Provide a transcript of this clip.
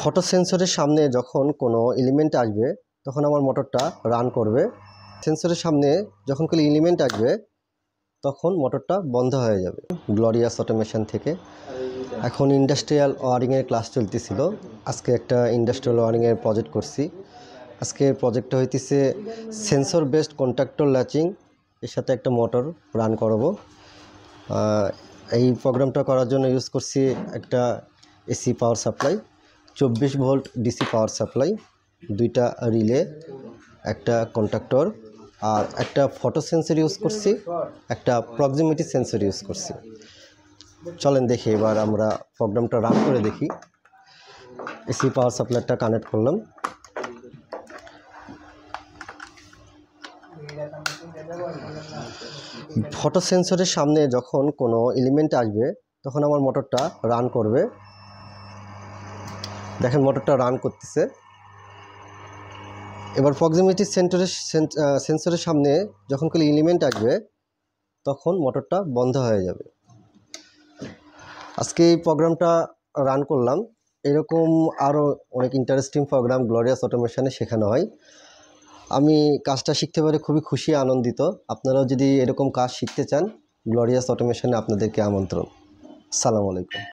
Photo সেন্সরের সামনে যখন কোনো এলিমেন্ট আসবে তখন আমার মোটরটা রান করবে। সেন্সরের সামনে যখন কোনো এলিমেন্ট আসবে তখন মোটরটা বন্ধ হয়ে যাবে। গ্লোরিয়াস অটোমেশন থেকে এখন ইন্ডাস্ট্রিয়াল ওয়ারিংয়ের ক্লাস চলতেছিল। আজকে একটা ইন্ডাস্ট্রিয়াল ওয়ারিংয়ের প্রজেক্ট করছি। আজকে প্রজেক্টটা হইতেছে সেন্সর বেসড কন্ট্যাক্টর ল্যাচিং এর সাথে একটা মোটর রান করাবো। এই প্রোগ্রামটা করার জন্য ইউজ করছি একটা AC power supply, 24 volt DC power supply, দুইটা রিলে, একটা কন্ট্যাক্টর আর একটা ফটো সেন্সর ইউজ করছি, একটা প্রক্সিমিটি সেন্সর ইউজ করছি। চলেন দেখি এবার আমরা প্রোগ্রামটা রান করে দেখি। এসি পাওয়ার সাপ্লাইটা কানেক্ট করলাম। ফটো সেন্সরের সামনে যখন কোনো এলিমেন্ট আসবে তখন আমার মোটরটা রান করবে। দেখেন মোটরটা রান করতেছে। এবার প্রক্সিমিটি সেন্সরের সামনে যখন কোনো এলিমেন্ট আসবে তখন মোটরটা বন্ধ হয়ে যাবে। আজকে এই প্রোগ্রামটা রান করলাম। এরকম আরও অনেক ইন্টারেস্টিং প্রোগ্রাম গ্লোরিয়াস অটোমেশনে শেখানো হয়। আমি কাজটা শিখতে পারে খুবই খুশি, আনন্দিত। আপনারাও যদি এরকম কাজ শিখতে চান, গ্লোরিয়াস অটোমেশনে আপনাদেরকে আমন্ত্রণ। আসসালামু আলাইকুম।